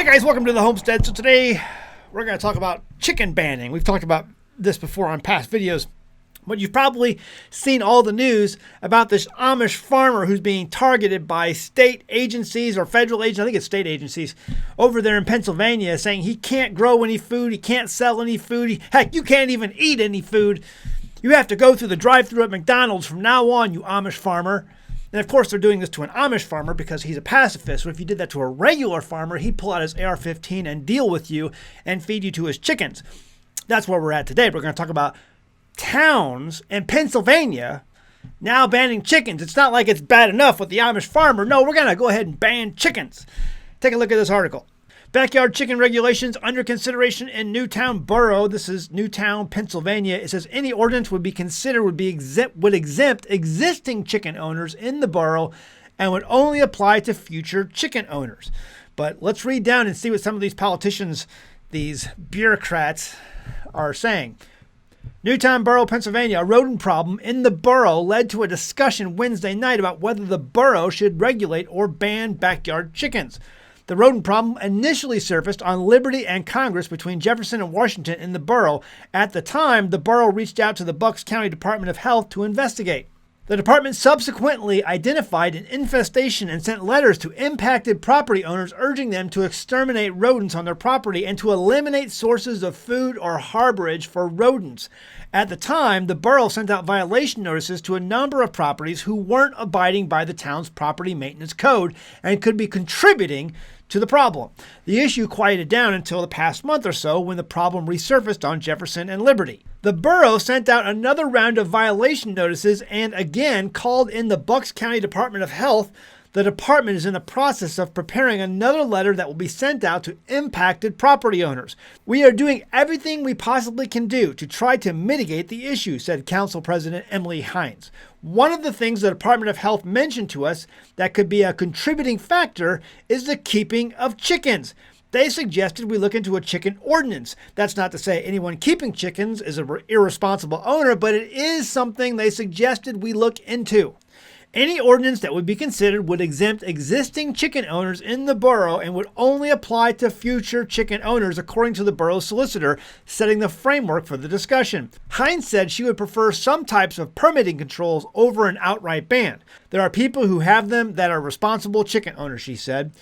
Guys, welcome to the Homestead. So today we're going to talk about chicken banning. We've talked about this before on past videos, but you've probably seen all the news about this Amish farmer who's being targeted by state agencies or federal agencies, I think it's state agencies, over there in Pennsylvania, saying he can't grow any food, he can't sell any food, heck, you can't even eat any food. You have to go through the drive-thru at McDonald's from now on, you Amish farmer. And of course, they're doing this to an Amish farmer because he's a pacifist. But if you did that to a regular farmer, he'd pull out his AR-15 and deal with you and feed you to his chickens. That's where we're at today. We're going to talk about towns in Pennsylvania now banning chickens. It's not like it's bad enough with the Amish farmer. No, we're going to go ahead and ban chickens. Take a look at this article. Backyard chicken regulations under consideration in Newtown Borough. This is Newtown, Pennsylvania. It says any ordinance would exempt existing chicken owners in the borough and would only apply to future chicken owners. But let's read down and see what some of these politicians, these bureaucrats, are saying. Newtown Borough, Pennsylvania, a rodent problem in the borough led to a discussion Wednesday night about whether the borough should regulate or ban backyard chickens. The rodent problem initially surfaced on Liberty and Congress between Jefferson and Washington in the borough. At the time, the borough reached out to the Bucks County Department of Health to investigate. The department subsequently identified an infestation and sent letters to impacted property owners urging them to exterminate rodents on their property and to eliminate sources of food or harborage for rodents. At the time, the borough sent out violation notices to a number of properties who weren't abiding by the town's property maintenance code and could be contributing to the problem. The issue quieted down until the past month or so when the problem resurfaced on Jefferson and Liberty. The borough sent out another round of violation notices and again called in the Bucks County Department of Health. The department is in the process of preparing another letter that will be sent out to impacted property owners. We are doing everything we possibly can do to try to mitigate the issue, said Council President Emily Hines. One of the things the Department of Health mentioned to us that could be a contributing factor is the keeping of chickens. They suggested we look into a chicken ordinance. That's not to say anyone keeping chickens is an irresponsible owner, but it is something they suggested we look into. Any ordinance that would be considered would exempt existing chicken owners in the borough and would only apply to future chicken owners, according to the borough solicitor, setting the framework for the discussion. Hines said she would prefer some types of permitting controls over an outright ban. There are people who have them that are responsible chicken owners, she said.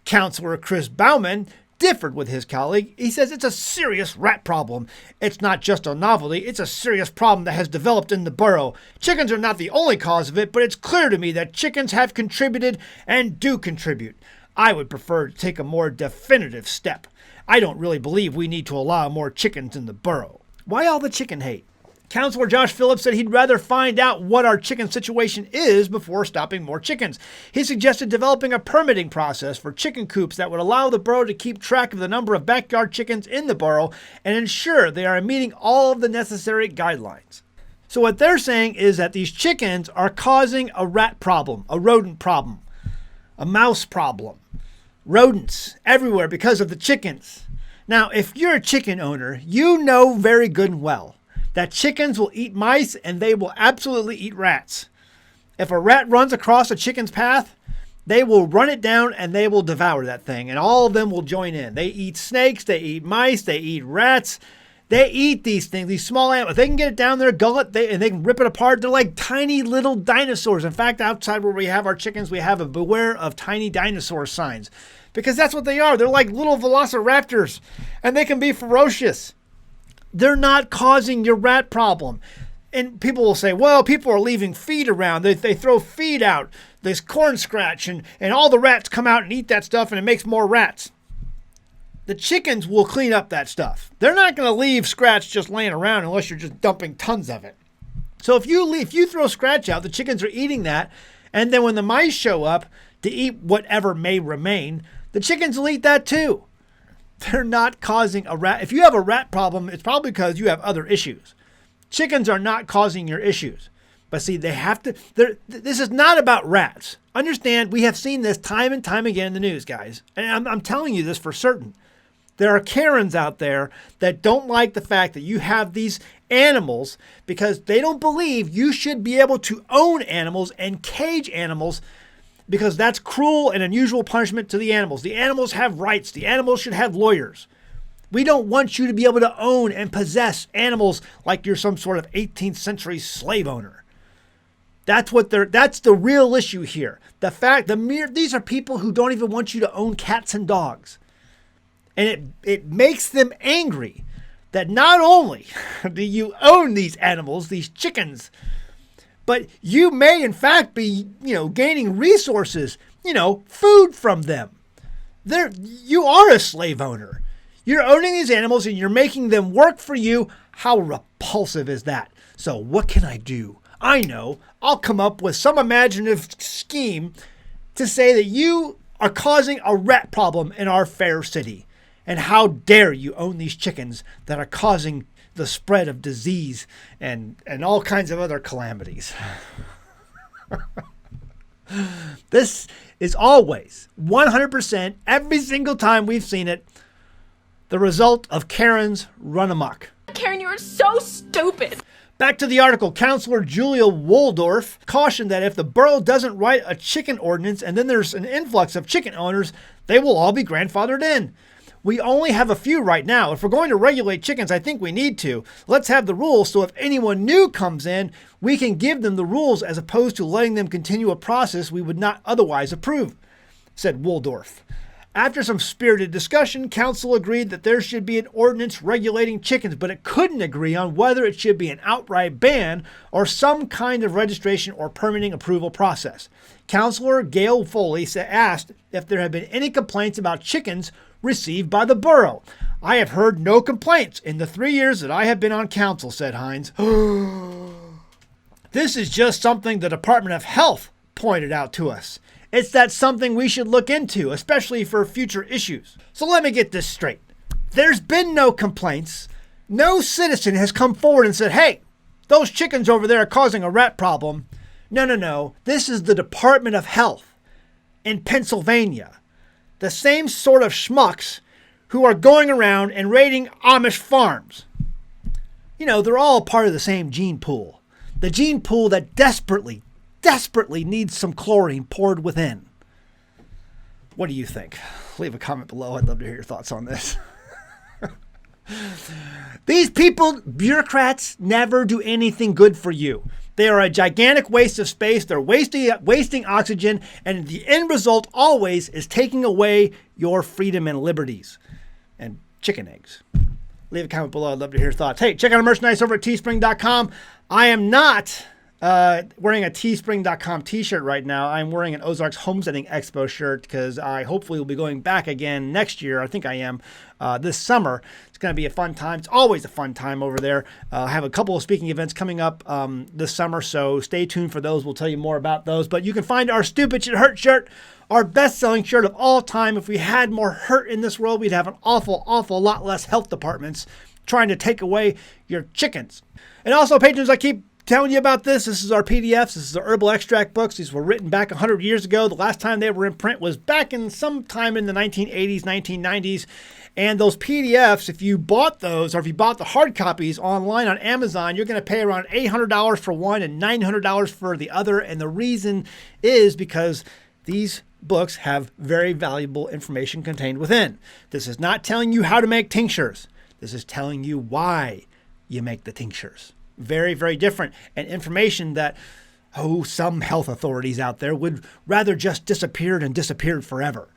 Councilor Chris Bauman differed with his colleague. He says it's a serious rat problem. It's not just a novelty, it's a serious problem that has developed in the borough. Chickens are not the only cause of it, but it's clear to me that chickens have contributed and do contribute. I would prefer to take a more definitive step. I don't really believe we need to allow more chickens in the borough. Why all the chicken hate? Councilor Josh Phillips said he'd rather find out what our chicken situation is before stopping more chickens. He suggested developing a permitting process for chicken coops that would allow the borough to keep track of the number of backyard chickens in the borough and ensure they are meeting all of the necessary guidelines. So what they're saying is that these chickens are causing a rat problem, a rodent problem, a mouse problem, rodents everywhere because of the chickens. Now, if you're a chicken owner, you know very good and well that chickens will eat mice and they will absolutely eat rats. If a rat runs across a chicken's path, they will run it down and they will devour that thing, and all of them will join in. They eat snakes, they eat mice, they eat rats. They eat these things, these small animals. They can get it down their gullet and they can rip it apart. They're like tiny little dinosaurs. In fact, outside where we have our chickens, we have a beware of tiny dinosaur signs because that's what they are. They're like little velociraptors and they can be ferocious. They're not causing your rat problem. And people will say, well, people are leaving feed around. They throw feed out, this corn scratch, and all the rats come out and eat that stuff, and it makes more rats. The chickens will clean up that stuff. They're not going to leave scratch just laying around unless you're just dumping tons of it. So if you throw scratch out, the chickens are eating that, and then when the mice show up to eat whatever may remain, the chickens will eat that too. They're not causing a rat. If you have a rat problem, it's probably because you have other issues. Chickens are not causing your issues. But see, they have to. This is not about rats. Understand, we have seen this time and time again in the news, guys. And I'm telling you this for certain. There are Karens out there that don't like the fact that you have these animals because they don't believe you should be able to own animals and cage animals because that's cruel and unusual punishment to the animals. The animals have rights. The animals should have lawyers. We don't want you to be able to own and possess animals like you're some sort of 18th century slave owner. That's the real issue here. These are people who don't even want you to own cats and dogs. And it makes them angry that not only do you own these animals, these chickens, but you may in fact be, gaining resources, food from them. You are a slave owner. You're owning these animals and you're making them work for you. How repulsive is that? So what can I do? I know. I'll come up with some imaginative scheme to say that you are causing a rat problem in our fair city. And how dare you own these chickens that are causing the spread of disease and all kinds of other calamities. This is always 100%, every single time we've seen it, the result of Karens run amok. Karen, you are so stupid. Back to the article, Counselor Julia Woldorf cautioned that if the borough doesn't write a chicken ordinance and then there's an influx of chicken owners, they will all be grandfathered in. We only have a few right now. If we're going to regulate chickens, I think we need to. Let's have the rules so if anyone new comes in, we can give them the rules as opposed to letting them continue a process we would not otherwise approve, said Woldorf. After some spirited discussion, council agreed that there should be an ordinance regulating chickens, but it couldn't agree on whether it should be an outright ban or some kind of registration or permitting approval process. Councilor Gail Foley asked if there had been any complaints about chickens received by the borough. I have heard no complaints in the 3 years that I have been on council, said Hines. This is just something the Department of Health pointed out to us. That's something we should look into, especially for future issues. So let me get this straight. There's been no complaints. No citizen has come forward and said, hey, those chickens over there are causing a rat problem. No. This is the Department of Health in Pennsylvania. The same sort of schmucks who are going around and raiding Amish farms. They're all part of the same gene pool. The gene pool that desperately needs some chlorine poured within. What do you think? Leave a comment below. I'd love to hear your thoughts on this. These people, bureaucrats, never do anything good for you. They are a gigantic waste of space. They're wasting oxygen. And the end result always is taking away your freedom and liberties. And chicken eggs. Leave a comment below. I'd love to hear your thoughts. Hey, check out our merchandise over at teespring.com. I am not wearing a teespring.com t-shirt right now. I'm wearing an OZARK's Homesteading Expo shirt because I hopefully will be going back again next year. I think I am this summer. It's going to be a fun time. It's always a fun time over there. I have a couple of speaking events coming up this summer, so stay tuned for those. We'll tell you more about those. But you can find our Stupid Shit Hurt shirt, our best-selling shirt of all time. If we had more hurt in this world, we'd have an awful lot less health departments trying to take away your chickens. And also, patrons, I keep telling you about this. This is our PDFs. This is the Herbal Extract books. These were written back 100 years ago. The last time they were in print was back in sometime in the 1980s, 1990s. And those PDFs, if you bought those or if you bought the hard copies online on Amazon, you're going to pay around $800 for one and $900 for the other. And the reason is because these books have very valuable information contained within. This is not telling you how to make tinctures. This is telling you why you make the tinctures. Very, very different, and information that, some health authorities out there would rather just disappeared forever.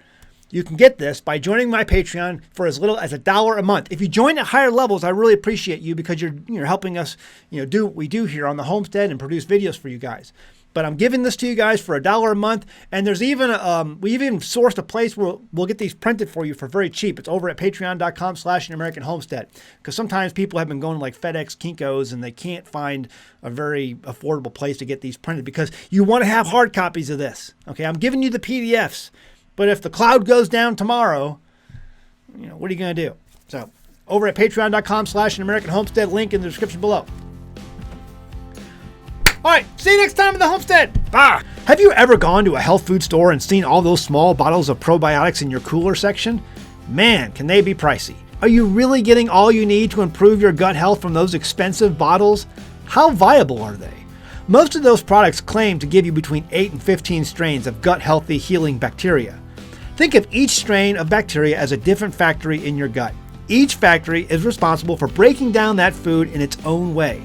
You can get this by joining my Patreon for as little as $1 a month. If you join at higher levels, I really appreciate you because you're helping us, do what we do here on the homestead and produce videos for you guys. But I'm giving this to you guys for $1 a month. And there's even, we even sourced a place where we'll get these printed for you for very cheap. It's over at patreon.com/AnAmericanHomestead. Because sometimes people have been going to like FedEx, Kinko's, and they can't find a very affordable place to get these printed because you want to have hard copies of this. Okay, I'm giving you the PDFs. But if the cloud goes down tomorrow, what are you going to do? So over at patreon.com/AnAmericanHomestead, link in the description below. All right, see you next time in the homestead. Bye. Have you ever gone to a health food store and seen all those small bottles of probiotics in your cooler section? Man, can they be pricey. Are you really getting all you need to improve your gut health from those expensive bottles? How viable are they? Most of those products claim to give you between 8 and 15 strains of gut-healthy healing bacteria. Think of each strain of bacteria as a different factory in your gut. Each factory is responsible for breaking down that food in its own way.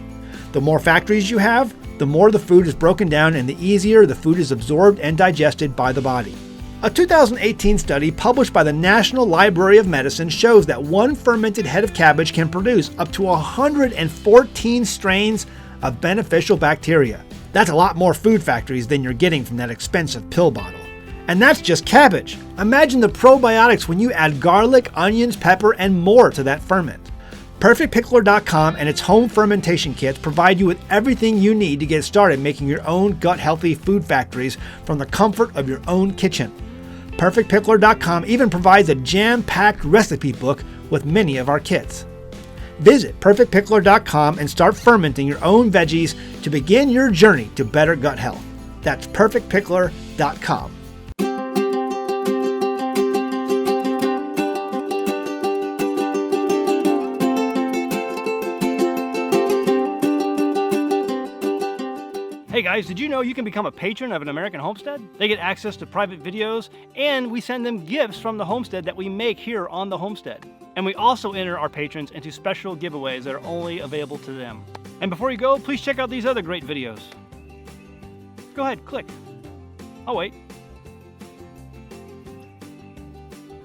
The more factories you have, the more the food is broken down and the easier the food is absorbed and digested by the body. A 2018 study published by the National Library of Medicine shows that one fermented head of cabbage can produce up to 114 strains of beneficial bacteria. That's a lot more food factories than you're getting from that expensive pill bottle. And that's just cabbage. Imagine the probiotics when you add garlic, onions, pepper, and more to that ferment. PerfectPickler.com and its home fermentation kits provide you with everything you need to get started making your own gut-healthy food factories from the comfort of your own kitchen. PerfectPickler.com even provides a jam-packed recipe book with many of our kits. Visit PerfectPickler.com and start fermenting your own veggies to begin your journey to better gut health. That's PerfectPickler.com. Hey guys, did you know you can become a patron of an American Homestead? They get access to private videos, and we send them gifts from the homestead that we make here on the homestead. And we also enter our patrons into special giveaways that are only available to them. And before you go, please check out these other great videos. Go ahead, click. Oh wait,